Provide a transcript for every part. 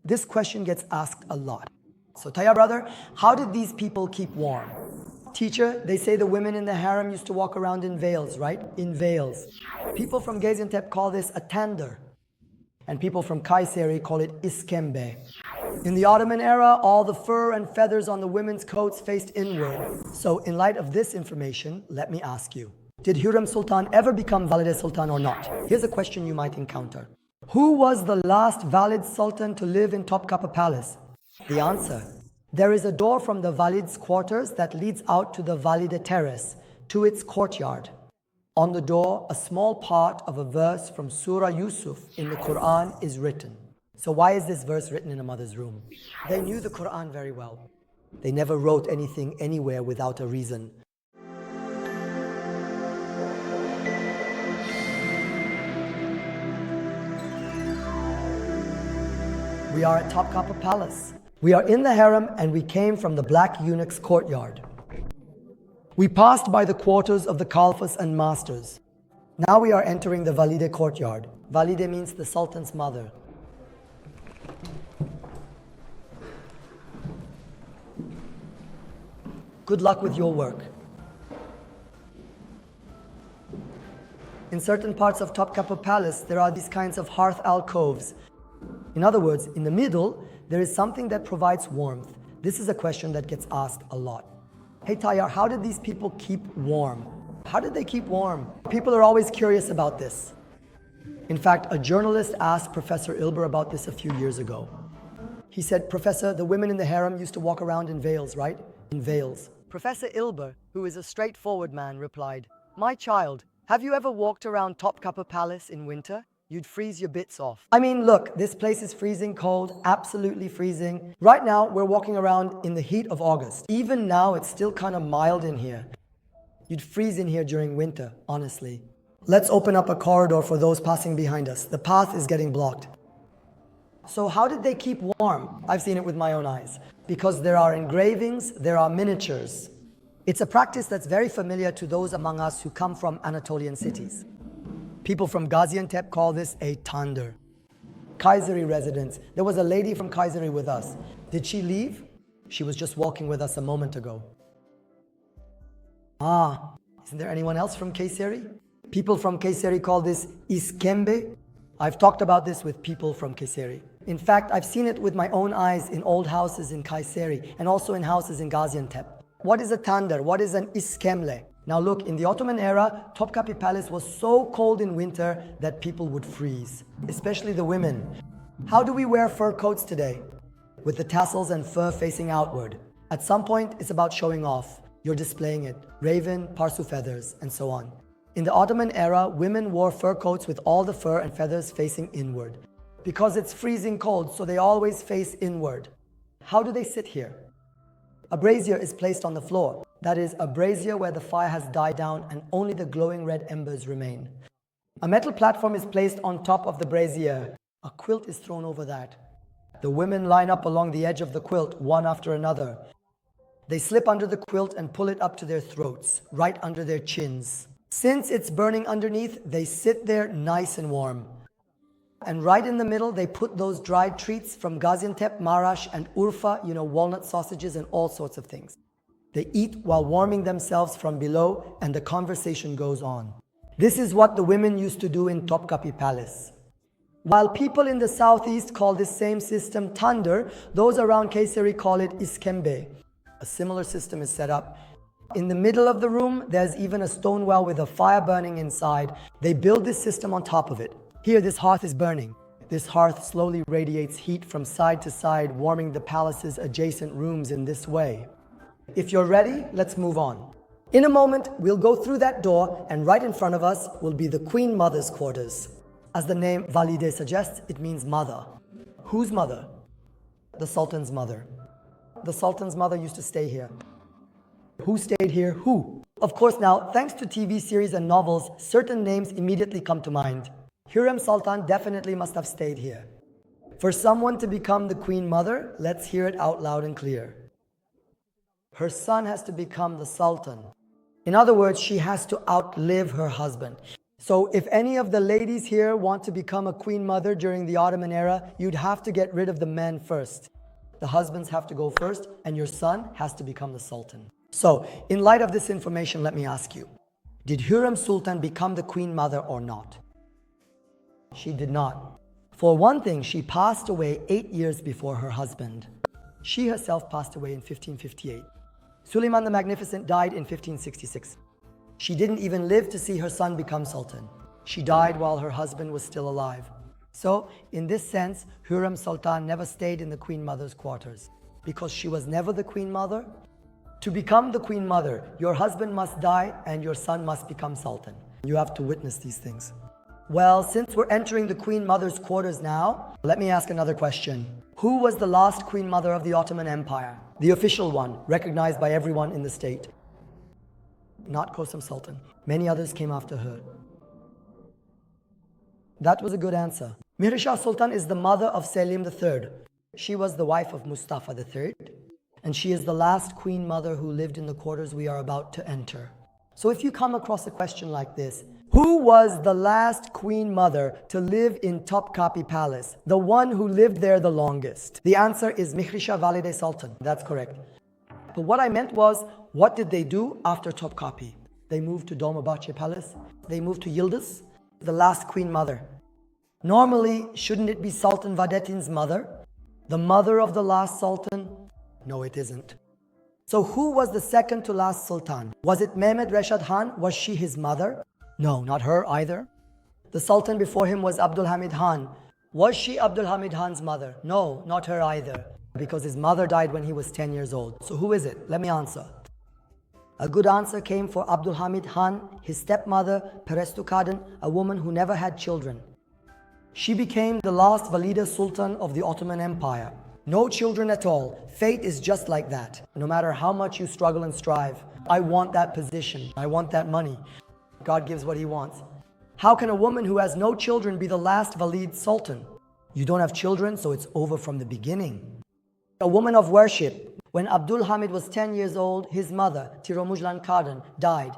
This question gets asked a lot. So Talha brother, how did these people keep warm? Teacher, they say the women in the harem used to walk around in veils, right? In veils. People from Gaziantep call this a tandar. And people from Kayseri call it iskembe. In the Ottoman era, all the fur and feathers on the women's coats faced inward. So in light of this information, let me ask you, did Harem Sultan ever become Valide Sultan or not? Here's a question you might encounter. Who was the last Valide Sultan to live in Topkapı Palace? The answer. There is a door from the Valid's quarters that leads out to the Valide terrace, to its courtyard. On the door, a small part of a verse from Surah Yusuf in the Quran is written. So why is this verse written in a mother's room? They knew the Quran very well. They never wrote anything anywhere without a reason. We are at Topkapı Palace. We are in the harem and we came from the black eunuch's courtyard. We passed by the quarters of the Kalfas and masters. Now we are entering the Valide courtyard. Valide means the Sultan's mother. Good luck with your work. In certain parts of Topkapı Palace, there are these kinds of hearth alcoves. In other words, in the middle, there is something that provides warmth. This is a question that gets asked a lot. Hey Tayyar, how did these people keep warm? How did they keep warm? People are always curious about this. In fact, a journalist asked Professor Ilber about this a few years ago. He said, Professor, the women in the harem used to walk around in veils, right? In veils. Professor Ilber, who is a straightforward man, replied, My child, have you ever walked around Topkapı Palace in winter? You'd freeze your bits off. I mean, look, this place is freezing cold, absolutely freezing. Right now, we're walking around in the heat of August. Even now, it's still kind of mild in here. You'd freeze in here during winter, honestly. Let's open up a corridor for those passing behind us. The path is getting blocked. So how did they keep warm? I've seen it with my own eyes. Because there are engravings, there are miniatures. It's a practice that's very familiar to those among us who come from Anatolian cities. People from Gaziantep call this a tandar. Kayseri residents. There was a lady from Kayseri with us. Did she leave? She was just walking with us a moment ago. Isn't there anyone else from Kayseri? People from Kayseri call this iskembe. I've talked about this with people from Kayseri. In fact, I've seen it with my own eyes in old houses in Kayseri and also in houses in Gaziantep. What is a tandar? What is an iskemle? Now look, in the Ottoman era, Topkapı Palace was so cold in winter that people would freeze, especially the women. How do we wear fur coats today? With the tassels and fur facing outward. At some point, it's about showing off. You're displaying it. Raven, parsu feathers, and so on. In the Ottoman era, women wore fur coats with all the fur and feathers facing inward. Because it's freezing cold, so they always face inward. How do they sit here? A brazier is placed on the floor. That is, a brazier where the fire has died down and only the glowing red embers remain. A metal platform is placed on top of the brazier. A quilt is thrown over that. The women line up along the edge of the quilt, one after another. They slip under the quilt and pull it up to their throats, right under their chins. Since it's burning underneath, they sit there nice and warm. And right in the middle, they put those dried treats from Gaziantep, Marash, and Urfa, walnut sausages and all sorts of things. They eat while warming themselves from below, and the conversation goes on. This is what the women used to do in Topkapı Palace. While people in the southeast call this same system tandar, those around Kayseri call it iskembe. A similar system is set up. In the middle of the room, there's even a stone well with a fire burning inside. They build this system on top of it. Here, this hearth is burning. This hearth slowly radiates heat from side to side, warming the palace's adjacent rooms in this way. If you're ready, let's move on. In a moment, we'll go through that door, and right in front of us will be the Queen Mother's quarters. As the name Valide suggests, it means mother. Whose mother? The Sultan's mother. The Sultan's mother used to stay here. Who stayed here? Who? Of course now, thanks to TV series and novels, certain names immediately come to mind. Harem Sultan definitely must have stayed here. For someone to become the Queen Mother, let's hear it out loud and clear. Her son has to become the Sultan. In other words, she has to outlive her husband. So if any of the ladies here want to become a queen mother during the Ottoman era, you'd have to get rid of the men first. The husbands have to go first, and your son has to become the sultan. So, in light of this information, let me ask you, did Hürrem Sultan become the queen mother or not? She did not. For one thing, she passed away 8 years before her husband. She herself passed away in 1558. Suleiman the Magnificent died in 1566. She didn't even live to see her son become sultan. She died while her husband was still alive. So, in this sense, Hürrem Sultan never stayed in the queen mother's quarters. Because she was never the queen mother. To become the queen mother, your husband must die and your son must become sultan. You have to witness these things. Well, since we're entering the queen mother's quarters now, let me ask another question. Who was the last queen mother of the Ottoman Empire? The official one, recognized by everyone in the state. Not Kosum Sultan. Many others came after her. That was a good answer. Mihrishah Sultan is the mother of Selim III. She was the wife of Mustafa III. And she is the last queen mother who lived in the quarters we are about to enter. So if you come across a question like this, who was the last queen mother to live in Topkapi Palace? The one who lived there the longest. The answer is Mihrisha Valide Sultan. That's correct. But what I meant was, what did they do after Topkapi? They moved to Dolmabahce Palace. They moved to Yıldız, the last queen mother. Normally, shouldn't it be Sultan Vahdettin's mother? The mother of the last sultan? No, it isn't. So who was the second to last sultan? Was it Mehmed Reshad Khan? Was she his mother? No, not her either. The sultan before him was Abdul Hamid Khan. Was she Abdul Hamid Khan's mother? No, not her either. Because his mother died when he was 10 years old. So who is it? Let me answer. A good answer came for Abdul Hamid Khan, his stepmother, Perestu Kadın, a woman who never had children. She became the last Valide Sultan of the Ottoman Empire. No children at all. Fate is just like that. No matter how much you struggle and strive. I want that position. I want that money. God gives what He wants. How can a woman who has no children be the last Valide Sultan? You don't have children, so it's over from the beginning. A woman of worship. When Abdul Hamid was 10 years old, his mother, Tiromujlan Kadın, died.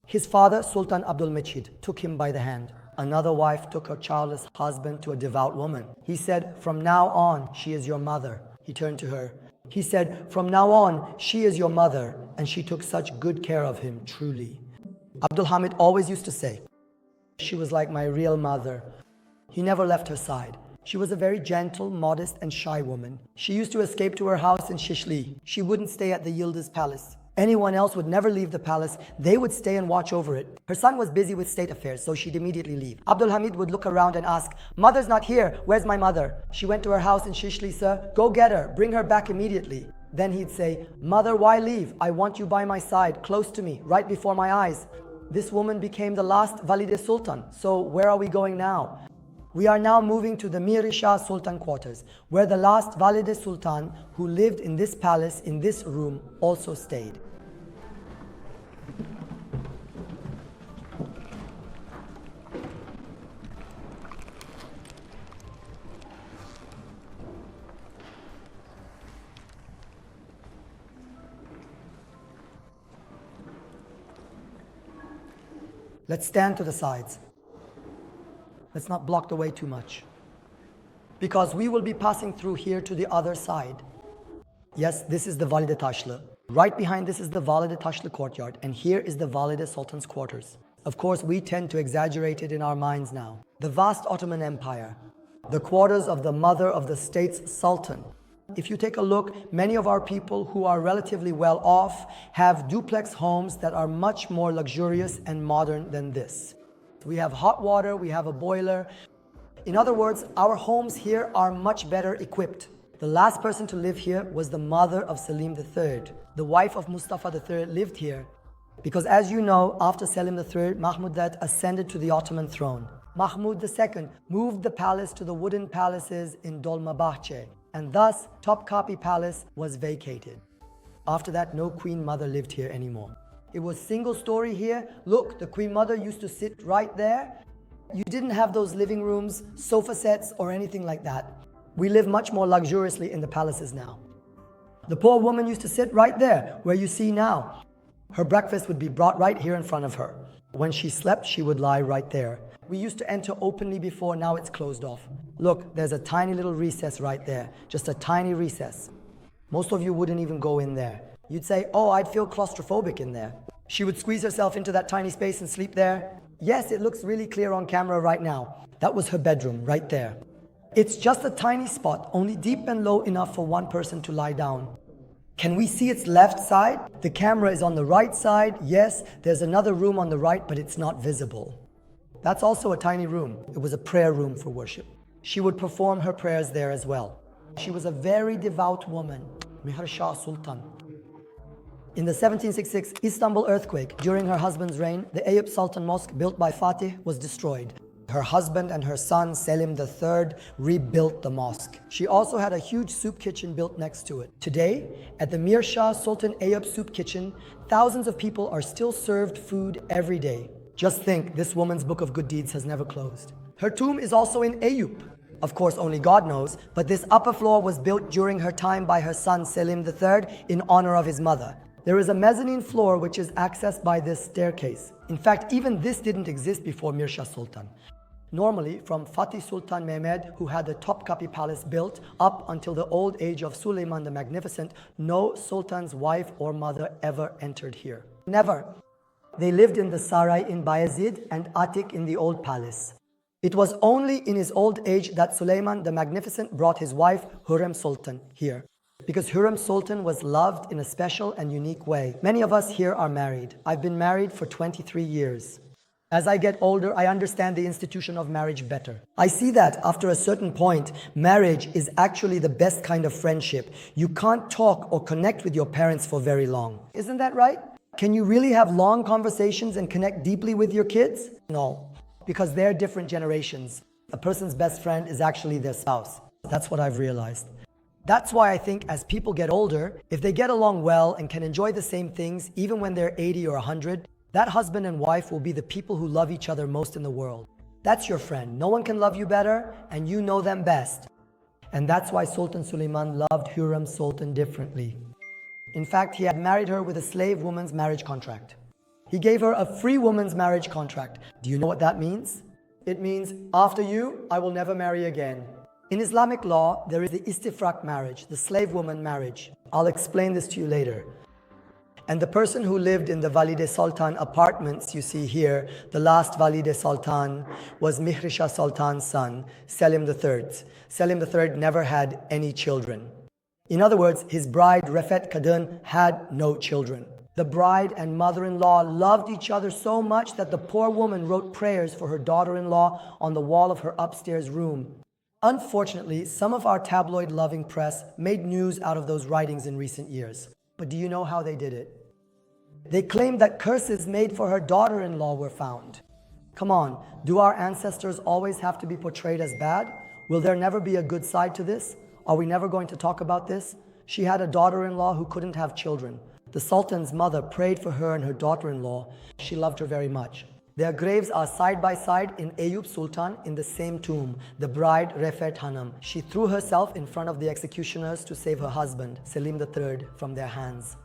His father, Sultan Abdul Mecid, took him by the hand. Another wife took her childless husband to a devout woman. He said, "From now on, she is your mother." He turned to her. He said, "From now on, she is your mother." And she took such good care of him, truly. Abdul Hamid always used to say, "She was like my real mother." He never left her side. She was a very gentle, modest, and shy woman. She used to escape to her house in Shishli. She wouldn't stay at the Yıldız Palace. Anyone else would never leave the palace. They would stay and watch over it. Her son was busy with state affairs, so she'd immediately leave. Abdul Hamid would look around and ask, "Mother's not here. Where's my mother?" She went to her house in Shishli, "Sir, go get her. Bring her back immediately." Then he'd say, "Mother, why leave? I want you by my side, close to me, right before my eyes." This woman became the last Valide Sultan. So where are we going now? We are now moving to the Mihrishah Sultan quarters, where the last Valide Sultan who lived in this palace, in this room, also stayed. Let's stand to the sides. Let's not block the way too much. Because we will be passing through here to the other side. Yes, this is the Valide Taşlı. Right behind this is the Valide Taşlı courtyard. And here is the Valide Sultan's quarters. Of course, we tend to exaggerate it in our minds now. The vast Ottoman Empire. The quarters of the mother of the state's sultan. If you take a look, many of our people who are relatively well off have duplex homes that are much more luxurious and modern than this. We have hot water, we have a boiler. In other words, our homes here are much better equipped. The last person to live here was the mother of Selim III. The wife of Mustafa III lived here. Because as you know, after Selim III, Mahmud II ascended to the Ottoman throne. Mahmud II moved the palace to the wooden palaces in Dolmabahce, and thus Topkapi Palace was vacated. After that, no queen mother lived here anymore. It was single story here. Look, the queen mother used to sit right there. You didn't have those living rooms, sofa sets, or anything like that. We live much more luxuriously in the palaces now. The poor woman used to sit right there, where you see now. Her breakfast would be brought right here in front of her. When she slept, she would lie right there. We used to enter openly before, now it's closed off. Look, there's a tiny little recess right there, just a tiny recess. Most of you wouldn't even go in there. You'd say, oh, I'd feel claustrophobic in there. She would squeeze herself into that tiny space and sleep there. Yes, it looks really clear on camera right now. That was her bedroom right there. It's just a tiny spot, only deep and low enough for one person to lie down. Can we see its left side? The camera is on the right side. Yes, there's another room on the right, but it's not visible. That's also a tiny room. It was a prayer room for worship. She would perform her prayers there as well. She was a very devout woman, Valide Sultan. In the 1766 Istanbul earthquake, during her husband's reign, the Eyüp Sultan Mosque built by Fatih was destroyed. Her husband and her son, Selim III, rebuilt the mosque. She also had a huge soup kitchen built next to it. Today, at the Mir Shah Sultan Eyüp soup kitchen, thousands of people are still served food every day. Just think, this woman's book of good deeds has never closed. Her tomb is also in Eyüp. Of course, only God knows, but this upper floor was built during her time by her son, Selim III, in honor of his mother. There is a mezzanine floor which is accessed by this staircase. In fact, even this didn't exist before Mir Shah Sultan. Normally, from Fatih Sultan Mehmed, who had the Topkapi Palace built, up until the old age of Suleiman the Magnificent, no sultan's wife or mother ever entered here. Never. They lived in the Saray in Bayezid and Atik in the old palace. It was only in his old age that Suleiman the Magnificent brought his wife Harem Sultan here. Because Harem Sultan was loved in a special and unique way. Many of us here are married. I've been married for 23 years. As I get older, I understand the institution of marriage better. I see that after a certain point, marriage is actually the best kind of friendship. You can't talk or connect with your parents for very long. Isn't that right? Can you really have long conversations and connect deeply with your kids? No, because they're different generations. A person's best friend is actually their spouse. That's what I've realized. That's why I think as people get older, if they get along well and can enjoy the same things, even when they're 80 or 100, that husband and wife will be the people who love each other most in the world. That's your friend. No one can love you better, and you know them best. And that's why Sultan Suleiman loved Hürrem Sultan differently. In fact, he had married her with a slave woman's marriage contract. He gave her a free woman's marriage contract. Do you know what that means? It means, after you, I will never marry again. In Islamic law, there is the istifrak marriage, the slave woman marriage. I'll explain this to you later. And the person who lived in the Valide Sultan apartments you see here, the last Valide Sultan, was Mihri Shah Sultan's son, Selim III. Selim III never had any children. In other words, his bride Refet Kadın had no children. The bride and mother-in-law loved each other so much that the poor woman wrote prayers for her daughter-in-law on the wall of her upstairs room. Unfortunately, some of our tabloid-loving press made news out of those writings in recent years. But do you know how they did it? They claimed that curses made for her daughter-in-law were found. Come on, do our ancestors always have to be portrayed as bad? Will there never be a good side to this? Are we never going to talk about this? She had a daughter-in-law who couldn't have children. The Sultan's mother prayed for her and her daughter-in-law. She loved her very much. Their graves are side by side in Eyüp Sultan in the same tomb. The bride, Refet Hanım, she threw herself in front of the executioners to save her husband, Selim III, from their hands.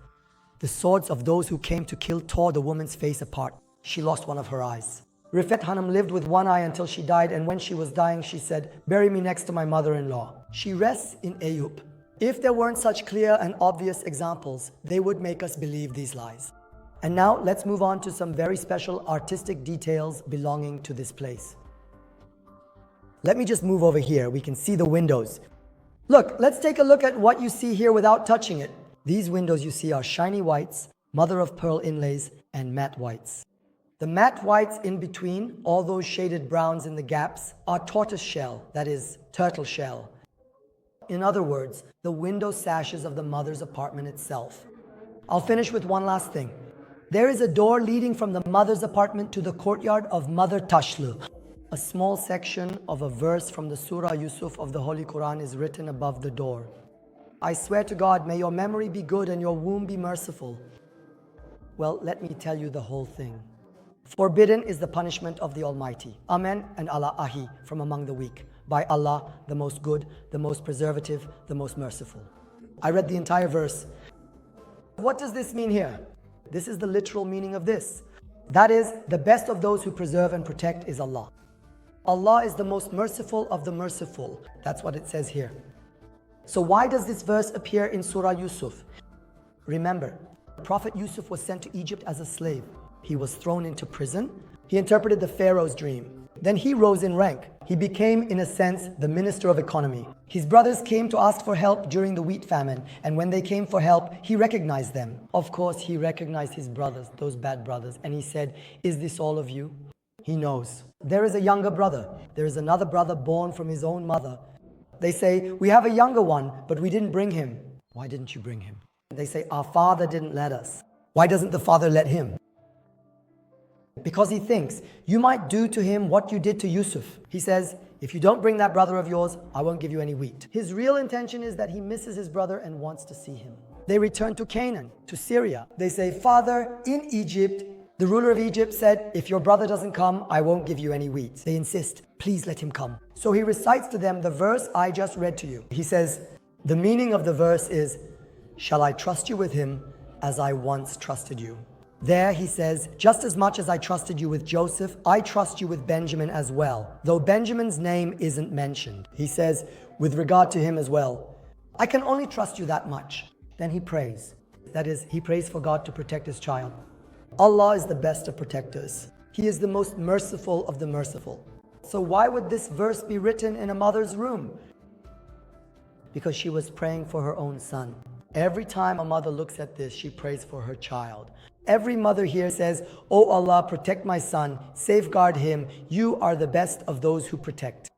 The swords of those who came to kill tore the woman's face apart. She lost one of her eyes. Refet Hanım lived with one eye until she died, and when she was dying, she said, "Bury me next to my mother-in-law." She rests in Eyüp. If there weren't such clear and obvious examples, they would make us believe these lies. And now let's move on to some very special artistic details belonging to this place. Let me just move over here. We can see the windows. Look, let's take a look at what you see here without touching it. These windows you see are shiny whites, mother of pearl inlays, and matte whites. The matte whites in between, all those shaded browns in the gaps, are tortoise shell, that is, turtle shell. In other words, the window sashes of the mother's apartment itself. I'll finish with one last thing. There is a door leading from the mother's apartment to the courtyard of Mother Tashlu. A small section of a verse from the Surah Yusuf of the Holy Quran is written above the door. I swear to God, may your memory be good and your womb be merciful. Well, let me tell you the whole thing. Forbidden is the punishment of the Almighty. Amen and Allah Ahi from among the weak. By Allah, the most good, the most preservative, the most merciful. I read the entire verse. What does this mean here? This is the literal meaning of this. That is, the best of those who preserve and protect is Allah. Allah is the most merciful of the merciful. That's what it says here. So why does this verse appear in Surah Yusuf? Remember, Prophet Yusuf was sent to Egypt as a slave. He was thrown into prison. He interpreted the Pharaoh's dream. Then he rose in rank. He became, in a sense, the minister of economy. His brothers came to ask for help during the wheat famine, and when they came for help, he recognized them. Of course, he recognized his brothers, those bad brothers, and he said, "Is this all of you?" He knows. There is a younger brother. There is another brother born from his own mother. They say, "We have a younger one, but we didn't bring him." Why didn't you bring him? They say, "Our father didn't let us." Why doesn't the father let him? Because he thinks, you might do to him what you did to Yusuf. He says, if you don't bring that brother of yours, I won't give you any wheat. His real intention is that he misses his brother and wants to see him. They return to Canaan, to Syria. They say, "Father, in Egypt, the ruler of Egypt said, if your brother doesn't come, I won't give you any wheat." They insist, "Please let him come." So he recites to them the verse I just read to you. He says, the meaning of the verse is, "Shall I trust you with him as I once trusted you?" There he says, "Just as much as I trusted you with Joseph, I trust you with Benjamin as well." Though Benjamin's name isn't mentioned. He says, with regard to him as well, "I can only trust you that much." Then he prays. That is, he prays for God to protect his child. Allah is the best of protectors. He is the most merciful of the merciful. So why would this verse be written in a mother's room? Because she was praying for her own son. Every time a mother looks at this, she prays for her child. Every mother here says, "Oh Allah, protect my son, safeguard him. You are the best of those who protect."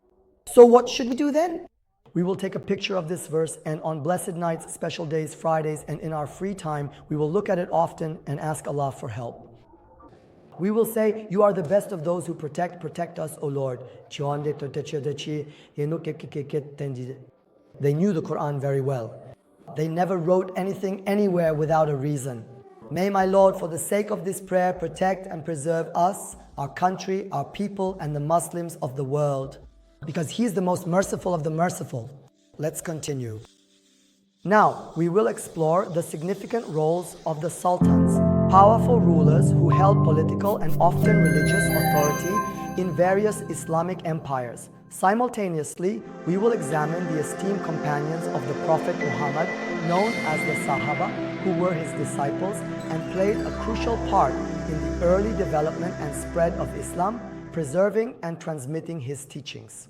So what should we do then? We will take a picture of this verse, and on blessed nights, special days, Fridays, and in our free time, we will look at it often and ask Allah for help. We will say, "You are the best of those who protect. Protect us, O Lord." They knew the Quran very well. They never wrote anything anywhere without a reason. May my Lord, for the sake of this prayer, protect and preserve us, our country, our people, and the Muslims of the world, because He is the most merciful of the merciful. Let's continue. Now, we will explore the significant roles of the sultans, powerful rulers who held political and often religious authority in various Islamic empires. Simultaneously, we will examine the esteemed companions of the Prophet Muhammad, known as the Sahaba, who were his disciples and played a crucial part in the early development and spread of Islam, preserving and transmitting his teachings.